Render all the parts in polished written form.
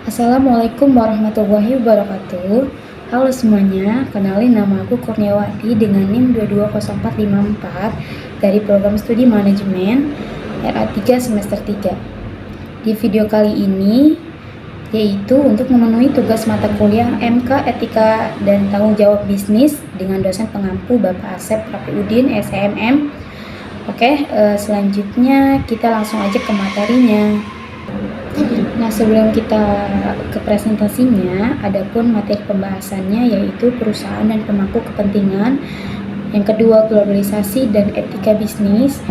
Assalamualaikum warahmatullahi wabarakatuh. Halo semuanya, kenalin nama aku Kurniawati dengan NIM 220454 dari program studi manajemen RA3 semester 3. Di video kali ini yaitu untuk memenuhi tugas mata kuliah MK Etika dan Tanggung Jawab Bisnis dengan dosen pengampu Bapak Asep Rafiuddin SMM. Selanjutnya kita langsung aja ke materinya. Nah, sebelum kita ke presentasinya, adapun materi pembahasannya yaitu perusahaan dan pemangku kepentingan. Yang kedua, globalisasi dan etika bisnis.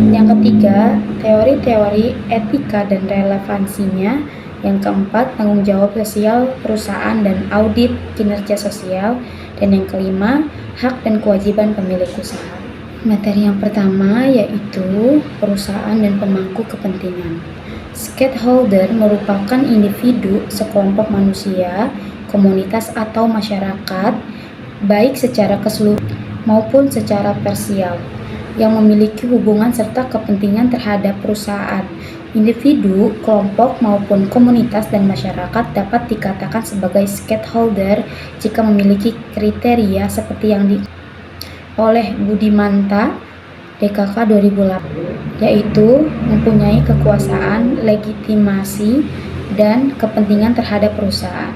Yang ketiga, teori-teori etika dan relevansinya. Yang keempat, tanggung jawab sosial perusahaan dan audit kinerja sosial. Dan yang kelima, hak dan kewajiban pemilik usaha. Materi yang pertama yaitu perusahaan dan pemangku kepentingan. Stakeholder merupakan individu, sekelompok manusia, komunitas atau masyarakat, baik secara keseluruhan maupun secara parsial, yang memiliki hubungan serta kepentingan terhadap perusahaan. Individu, kelompok maupun komunitas dan masyarakat dapat dikatakan sebagai stakeholder jika memiliki kriteria seperti yang oleh Budimanta DKK 2008, yaitu mempunyai kekuasaan, legitimasi, dan kepentingan terhadap perusahaan.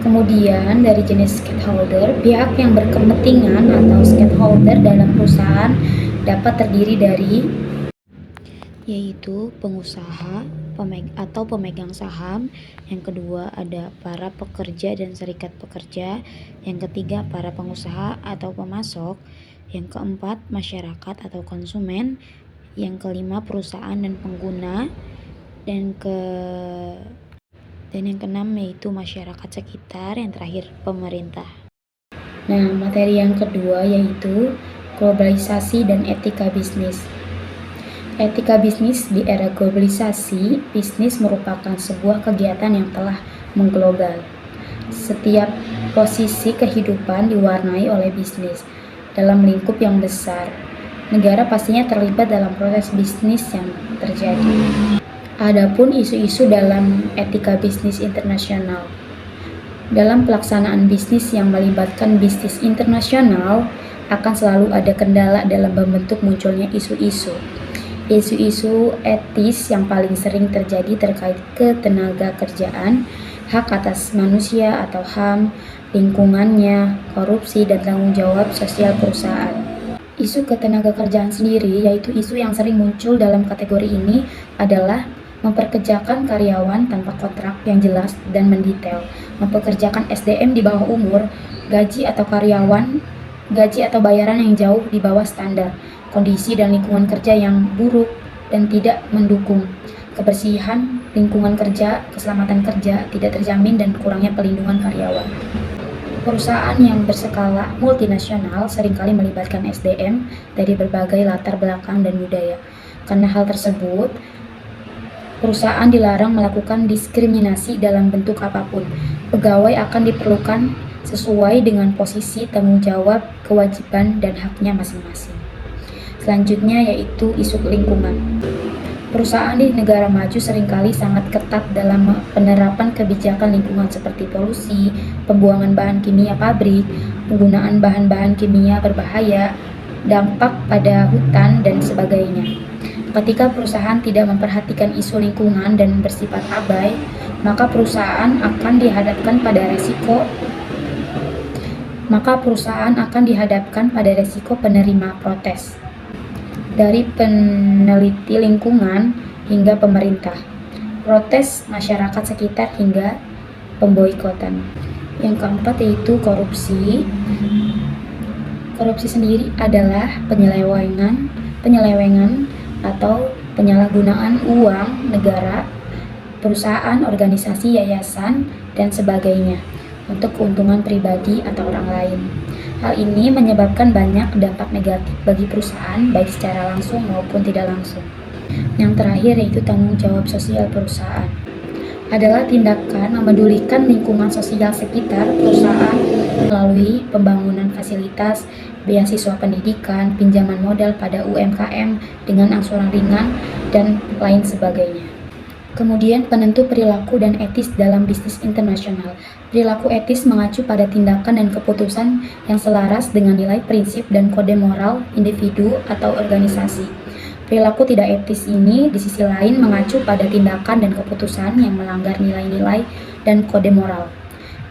Kemudian dari jenis stakeholder, pihak yang berkepentingan atau stakeholder dalam perusahaan dapat terdiri dari yaitu pengusaha atau pemegang saham. Yang kedua ada para pekerja dan serikat pekerja. Yang ketiga para pengusaha atau pemasok. Yang keempat masyarakat atau konsumen. Yang kelima perusahaan dan pengguna. Dan yang keenam yaitu masyarakat sekitar. Yang terakhir pemerintah. Nah, materi yang kedua yaitu globalisasi dan etika bisnis. Etika bisnis di era globalisasi, bisnis merupakan sebuah kegiatan yang telah mengglobal. Setiap posisi kehidupan diwarnai oleh bisnis dalam lingkup yang besar. Negara pastinya terlibat dalam proses bisnis yang terjadi. Adapun isu-isu dalam etika bisnis internasional. Dalam pelaksanaan bisnis yang melibatkan bisnis internasional, akan selalu ada kendala dalam membentuk munculnya isu-isu. Isu-isu etis yang paling sering terjadi terkait ketenaga kerjaan, hak atas manusia atau HAM, lingkungannya, korupsi, dan tanggung jawab sosial perusahaan. Isu ketenaga kerjaan sendiri, yaitu isu yang sering muncul dalam kategori ini, adalah memperkerjakan karyawan tanpa kontrak yang jelas dan mendetail, mempekerjakan SDM di bawah umur, gaji atau bayaran yang jauh di bawah standar, kondisi dan lingkungan kerja yang buruk dan tidak mendukung, kebersihan lingkungan kerja, keselamatan kerja tidak terjamin, dan kurangnya pelindungan karyawan. Perusahaan yang berskala multinasional seringkali melibatkan SDM dari berbagai latar belakang dan budaya. Karena hal tersebut, perusahaan dilarang melakukan diskriminasi dalam bentuk apapun. Pegawai akan diperlukan sesuai dengan posisi, tanggung jawab, kewajiban, dan haknya masing-masing. Selanjutnya yaitu isu lingkungan. Perusahaan di negara maju seringkali sangat ketat dalam penerapan kebijakan lingkungan seperti polusi, pembuangan bahan kimia pabrik, penggunaan bahan-bahan kimia berbahaya, dampak pada hutan, dan sebagainya. Ketika perusahaan tidak memperhatikan isu lingkungan dan bersifat abai, maka perusahaan akan dihadapkan pada resiko penerima protes dari peneliti lingkungan hingga pemerintah, protes masyarakat sekitar hingga pemboikotan. Yang keempat yaitu korupsi. Korupsi sendiri adalah penyelewengan atau penyalahgunaan uang negara, perusahaan, organisasi, yayasan, dan sebagainya untuk keuntungan pribadi atau orang lain. Hal ini menyebabkan banyak dampak negatif bagi perusahaan, baik secara langsung maupun tidak langsung. Yang terakhir yaitu tanggung jawab sosial perusahaan. Adalah tindakan memedulikan lingkungan sosial sekitar perusahaan melalui pembangunan fasilitas, beasiswa pendidikan, pinjaman modal pada UMKM dengan angsuran ringan, dan lain sebagainya. Kemudian penentu perilaku dan etis dalam bisnis internasional. Perilaku etis mengacu pada tindakan dan keputusan yang selaras dengan nilai prinsip dan kode moral individu atau organisasi. Perilaku tidak etis ini di sisi lain mengacu pada tindakan dan keputusan yang melanggar nilai-nilai dan kode moral.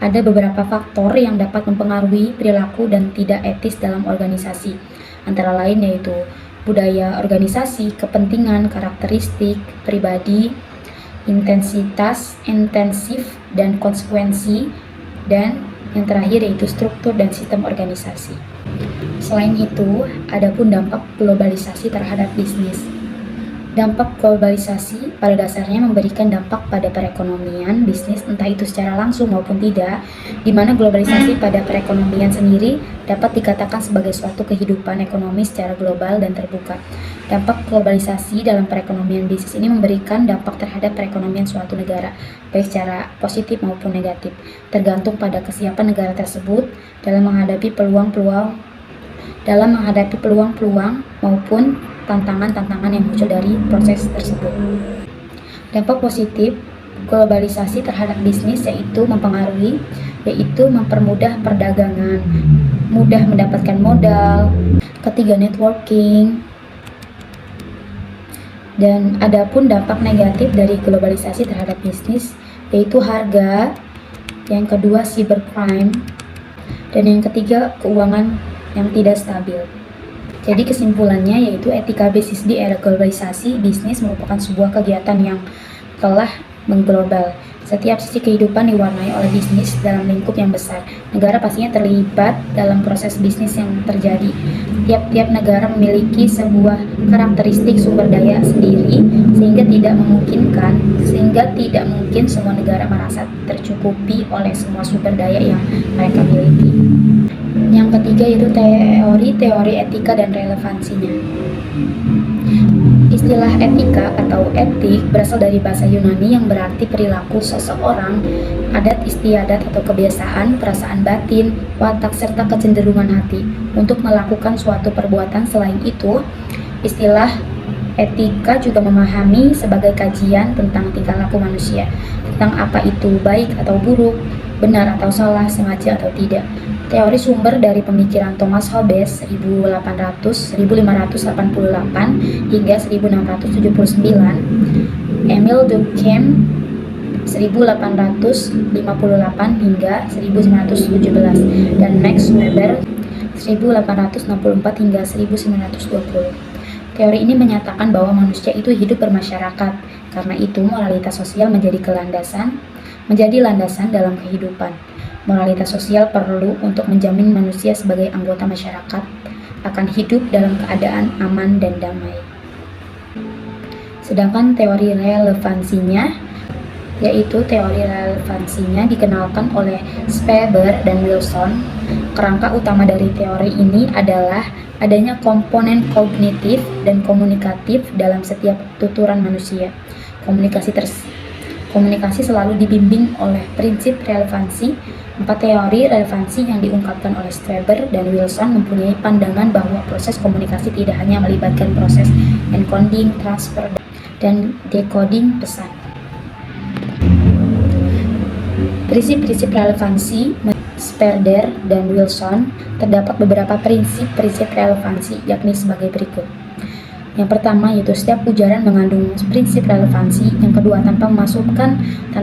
Ada beberapa faktor yang dapat mempengaruhi perilaku dan tidak etis dalam organisasi, antara lain yaitu budaya organisasi, kepentingan, karakteristik pribadi, intensitas, intensif, dan konsekuensi, dan yang terakhir yaitu struktur dan sistem organisasi. Selain itu, ada pun dampak globalisasi terhadap bisnis. Dampak globalisasi pada dasarnya memberikan dampak pada perekonomian bisnis, entah itu secara langsung maupun tidak, di mana globalisasi pada perekonomian sendiri dapat dikatakan sebagai suatu kehidupan ekonomi secara global dan terbuka. Dampak globalisasi dalam perekonomian bisnis ini memberikan dampak terhadap perekonomian suatu negara, baik secara positif maupun negatif, tergantung pada kesiapan negara tersebut dalam menghadapi peluang-peluang maupun tantangan-tantangan yang muncul dari proses tersebut. Dampak positif globalisasi terhadap bisnis yaitu mempermudah perdagangan, mudah mendapatkan modal, ketiga networking. Dan ada pun dampak negatif dari globalisasi terhadap bisnis yaitu harga, yang kedua cybercrime, dan yang ketiga keuangan yang tidak stabil. Jadi kesimpulannya yaitu etika bisnis di era globalisasi, bisnis merupakan sebuah kegiatan yang telah mengglobal. Setiap sisi kehidupan diwarnai oleh bisnis dalam lingkup yang besar. Negara pastinya terlibat dalam proses bisnis yang terjadi. Tiap-tiap negara memiliki sebuah karakteristik sumber daya sendiri sehingga tidak mungkin semua negara merasa tercukupi oleh semua sumber daya yang mereka miliki. Yang ketiga yaitu teori etika dan relevansinya. Istilah etika atau etik berasal dari bahasa Yunani yang berarti perilaku seseorang, adat istiadat atau kebiasaan, perasaan batin, watak, serta kecenderungan hati untuk melakukan suatu perbuatan. Selain itu, istilah etika juga memahami sebagai kajian tentang tingkah laku manusia, tentang apa itu baik atau buruk, benar atau salah, sengaja atau tidak. Teori sumber dari pemikiran Thomas Hobbes 1588 hingga 1679, Emile Durkheim 1858 hingga 1917, dan Max Weber 1864 hingga 1920. Teori ini menyatakan bahwa manusia itu hidup bermasyarakat, karena itu moralitas sosial menjadi landasan dalam kehidupan. Moralitas sosial perlu untuk menjamin manusia sebagai anggota masyarakat akan hidup dalam keadaan aman dan damai. Sedangkan teori relevansinya dikenalkan oleh Speber dan Wilson. Kerangka utama dari teori ini adalah adanya komponen kognitif dan komunikatif dalam setiap tuturan manusia. Komunikasi selalu dibimbing oleh prinsip relevansi. 4 teori relevansi yang diungkapkan oleh Speber dan Wilson mempunyai pandangan bahwa proses komunikasi tidak hanya melibatkan proses encoding, transfer, dan decoding pesan. Prinsip-prinsip relevansi Speber dan Wilson, terdapat beberapa prinsip relevansi, yakni sebagai berikut. Yang pertama yaitu setiap ujaran mengandung prinsip relevansi. Yang kedua, tanpa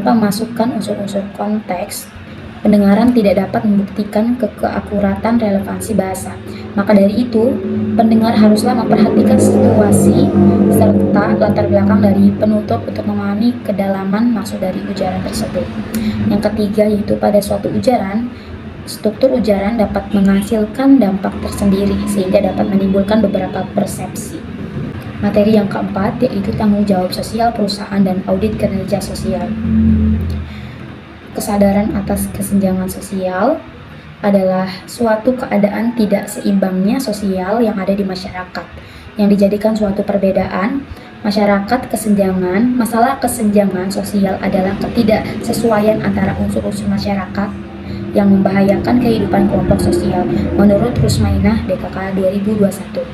memasukkan unsur-unsur konteks, pendengaran tidak dapat membuktikan keakuratan relevansi bahasa. Maka dari itu, pendengar haruslah memperhatikan situasi serta latar belakang dari penutur untuk memahami kedalaman maksud dari ujaran tersebut. Yang ketiga yaitu pada suatu ujaran, struktur ujaran dapat menghasilkan dampak tersendiri sehingga dapat menimbulkan beberapa persepsi. Materi yang keempat yaitu tanggung jawab sosial perusahaan dan audit kinerja sosial. Kesadaran atas kesenjangan sosial adalah suatu keadaan tidak seimbangnya sosial yang ada di masyarakat, yang dijadikan suatu perbedaan. Masalah kesenjangan sosial adalah ketidaksesuaian antara unsur-unsur masyarakat yang membahayakan kehidupan kelompok sosial, menurut Rusmainah DKK 2021.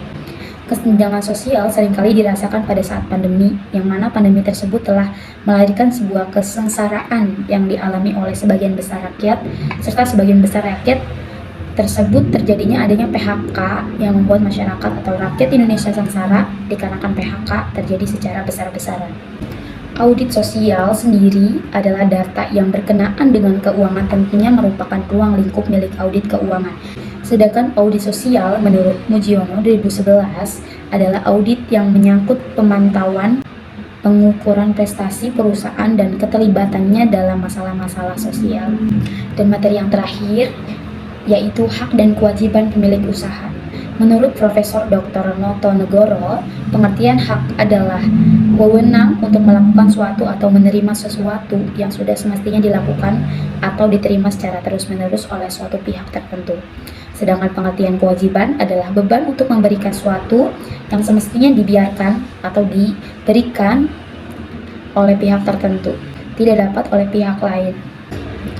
Kesenjangan sosial seringkali dirasakan pada saat pandemi, yang mana pandemi tersebut telah melahirkan sebuah kesengsaraan yang dialami oleh sebagian besar rakyat, serta sebagian besar rakyat tersebut terjadinya adanya PHK yang membuat masyarakat atau rakyat Indonesia sengsara dikarenakan PHK terjadi secara besar-besaran. Audit sosial sendiri adalah data yang berkenaan dengan keuangan, tentunya merupakan ruang lingkup milik audit keuangan. Sedangkan audit sosial menurut Mujiono 2011 adalah audit yang menyangkut pemantauan, pengukuran prestasi perusahaan dan keterlibatannya dalam masalah-masalah sosial. Dan materi yang terakhir yaitu hak dan kewajiban pemilik usaha. Menurut Profesor Dr. Noto Negoro, pengertian hak adalah wewenang untuk melakukan suatu atau menerima sesuatu yang sudah semestinya dilakukan atau diterima secara terus-menerus oleh suatu pihak tertentu. Sedangkan pengertian kewajiban adalah beban untuk memberikan sesuatu yang semestinya dibiarkan atau diberikan oleh pihak tertentu, tidak dapat oleh pihak lain.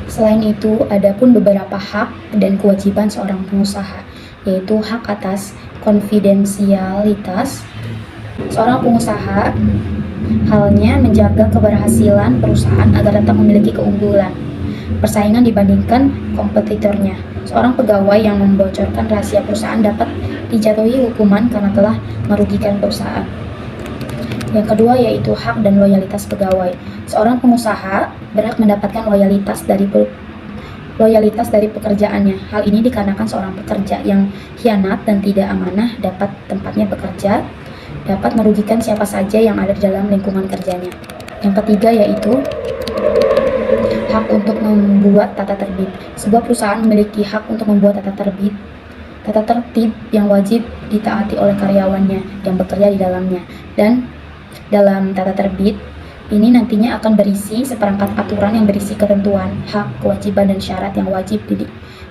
Selain itu, ada pun beberapa hak dan kewajiban seorang pengusaha, yaitu hak atas konfidensialitas. Seorang pengusaha halnya menjaga keberhasilan perusahaan agar tetap memiliki keunggulan persaingan dibandingkan kompetitornya. Seorang pegawai yang membocorkan rahasia perusahaan dapat dijatuhi hukuman karena telah merugikan perusahaan. Yang kedua yaitu hak dan loyalitas pegawai. Seorang pengusaha berhak mendapatkan loyalitas dari pekerjaannya. Hal ini dikarenakan seorang pekerja yang khianat dan tidak amanah dapat tempatnya bekerja, dapat merugikan siapa saja yang ada di dalam lingkungan kerjanya. Yang ketiga yaitu hak untuk membuat tata tertib. Sebuah perusahaan memiliki hak untuk membuat tata tertib yang wajib ditaati oleh karyawannya yang bekerja di dalamnya. Dan dalam tata tertib ini nantinya akan berisi seperangkat aturan yang berisi ketentuan, hak, kewajiban, dan syarat yang wajib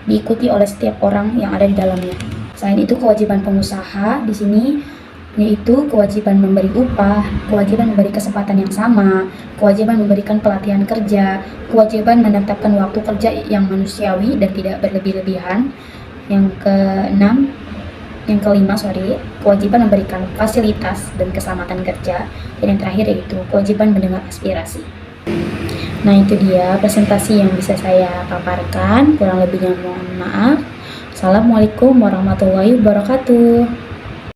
diikuti oleh setiap orang yang ada di dalamnya. Selain itu, kewajiban pengusaha di sini yaitu kewajiban memberi upah, kewajiban memberi kesempatan yang sama, kewajiban memberikan pelatihan kerja, kewajiban menetapkan waktu kerja yang manusiawi dan tidak berlebih-lebihan. Yang kelima, kewajiban memberikan fasilitas dan keselamatan kerja. Dan yang terakhir yaitu kewajiban mendengar aspirasi. Nah, itu dia presentasi yang bisa saya paparkan. Kurang lebihnya mohon maaf. Assalamualaikum warahmatullahi wabarakatuh.